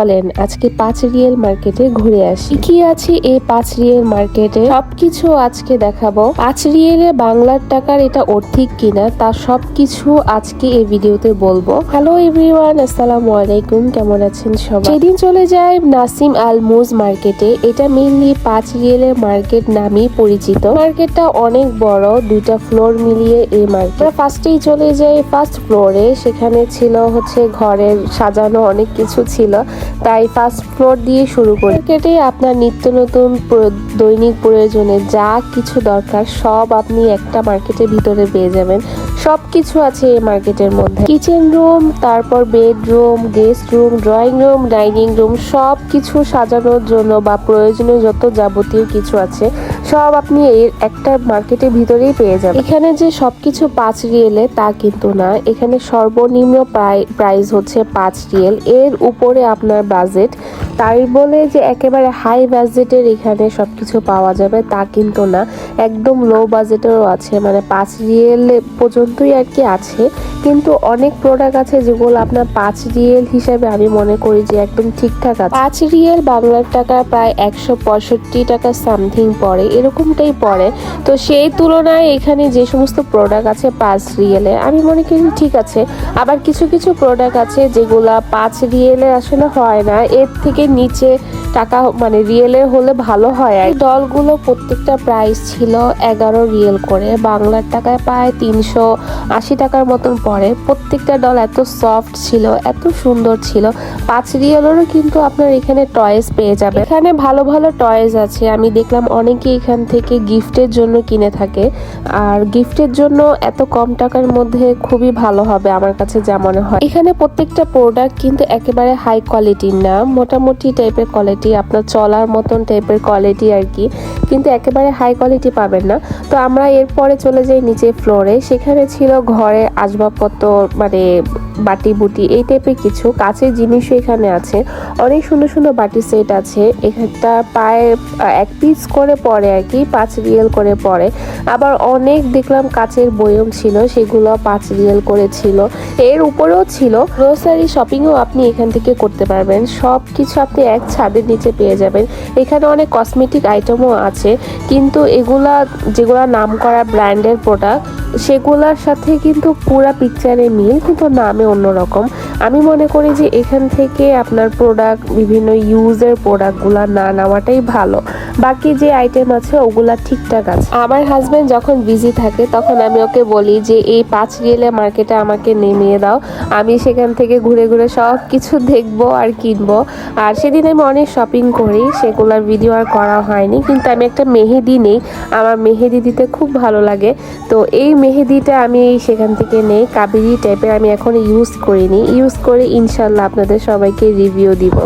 চলেন আজকে 5 রিয়েল মার্কেটে ঘুরে আসি। কি আছে এই 5 রিয়েল মার্কেটে সবকিছু আজকে দেখাবো। 5 রিয়েলে বাংলার টাকার এটা অর্থিক কিনা তা সবকিছু আজকে এই ভিডিওতে বলবো। হ্যালো এভরিওয়ান, আসসালামু আলাইকুম, কেমন আছেন সবাই? সেদিন চলে যায় নাসিম আল মুজ মার্কেটে। এটা মেইনলি 5 রিয়েলের মার্কেট নামেই পরিচিত। মার্কেটটা অনেক বড়, 2টা ফ্লোর মিলিয়ে এই মার্কেট। ফার্স্টেই চলে যায় ফার্স্ট ফ্লোরে। সেখানে ছিল হচ্ছে ঘরের সাজানো অনেক কিছু ছিল, তাই ফার্স্ট ফ্লোর দিয়ে শুরু করি। মার্কেটে আপনার নিত্য নতুন দৈনিক প্রয়োজনে যা কিছু দরকার সব আপনি একটা মার্কেটের ভিতরে পেয়ে যাবেন। সব কিছু আছে এই মার্কেটের মধ্যে। কিচেন রুম, তারপর bedroom, guest room, drawing room, dining room, সব কিছু সাজানোর জন্য বা প্রয়োজনীয় যত যাবতীয় কিছু আছে সব আপনি এই একটা মার্কেটের ভিতরেই পেয়ে যাবেন। এখানে যে সবকিছু 5 রিয়েলে তা কিন্তু না। এখানে সর্বনিম্ন প্রাইস হচ্ছে 5 রিয়েল। এর উপরে আপনার বাজেট, তাই বলে যে একেবারে হাই বাজেটের এখানে সবকিছু পাওয়া যাবে তা কিন্তু না। একদম লো বাজেটেরও আছে, মানে 5 রিয়েল পর্যন্তই আর কি আছে। কিন্তু অনেক প্রোডাক্ট আছে যেগুলো আপনার 5 রিয়েল হিসাবে আমি মনে করি যে একদম ঠিকঠাক আছে। 5 রিয়েল বাংলার টাকা প্রায় 165 টাকা সামথিং পড়ে, এরকমটাই পড়ে। তো সেই তুলনায় এখানে যে সমস্ত প্রোডাক্ট আছে 5 রিয়েলে আমি মনে করি ঠিক আছে। আবার কিছু কিছু প্রোডাক্ট আছে যেগুলা 5 রিয়েলে আসলে হয় না, এর থেকে নিচে টাকা মানে রিয়েলে হলে ভালো হয়। এই ডলগুলো প্রত্যেকটা প্রাইস ছিল 11 রিয়েল করে, বাংলার টাকায় প্রায় 380 টাকার মতন পড়ে। প্রত্যেকটা ডল এত সফট ছিল, এত সুন্দর ছিল। 5 রিয়েলেরও কিন্তু আপনার এখানে টয়েস পেয়ে যাবে। এখানে ভালো ভালো টয়েস আছে। আমি দেখলাম অনেকে এখান থেকে গিফটের জন্য কিনে থাকে, আর গিফটের জন্য এত কম টাকার মধ্যে খুবই ভালো হবে আমার কাছে যা মনে হয়। এখানে প্রত্যেকটা প্রোডাক্ট কিন্তু একেবারে হাই কোয়ালিটির না, মোটামুটি টাইপের কোয়ালিটি, আপনার চলার মতন টাইপের কোয়ালিটি আর কি, কিন্তু একেবারে হাই কোয়ালিটি পাবেন না। তো আমরা এরপরে চলে যাই নিচে ফ্লোরে। সেখানে ছিল ঘরের আসবাবপত্র, মানে বাটি বুটি এই টাইপের কিছু কাছের জিনিসও এখানে আছে। অনেক সুন্দর সুন্দর বাটি সেট আছে। এখানটা প্রায় 1 পিস করে পড়ে আর কি, 5 রিয়েল করে পড়ে। আবার অনেক দেখলাম কাচের বয়ম ছিল, সেগুলো 5 রিয়েল করে ছিল। এর উপরেও ছিল গ্রোসারি শপিংও আপনি এখান থেকে করতে পারবেন। সব কিছু আপনি এক ছাদের নিচে পেয়ে যাবেন। এখানে অনেক কসমেটিক আইটেমও আছে, কিন্তু এগুলা যেগুলা নাম করা ব্র্যান্ডের প্রোডাক্ট সেগুলোর সাথে কিন্তু পুরা পিকচারে মিল, কিন্তু নামে অন্যরকম। আমি মনে করি যে এখান থেকে আপনার প্রোডাক্ট, বিভিন্ন ইউজের প্রোডাক্টগুলো না নেওয়াটাই ভালো। বাকি যে আইটেম আছে ওগুলা ঠিকঠাক আছে। আমার হাজবেন্ড যখন বিজি থাকে তখন আমি ওকে বলি যে এই 5 রিয়েলের মার্কেটে আমাকে নেমিয়ে দাও, আমি সেখান থেকে ঘুরে ঘুরে সব কিছু দেখবো আর কিনবো। আর সেদিন আমি অনেক শপিং করি, সেগুলোর ভিডিও আর করা হয়নি। কিন্তু আমি একটা মেহেদি নেই, আমার মেহেদি দিতে খুব ভালো লাগে। তো এই মেহেদিটা আমি সেখান থেকে নেই, কাবেরি টাইপের। আমি এখন ইউজ করিনি, ইউজ করে ইনশাল্লাহ আপনাদের সবাইকে রিভিউ দিব।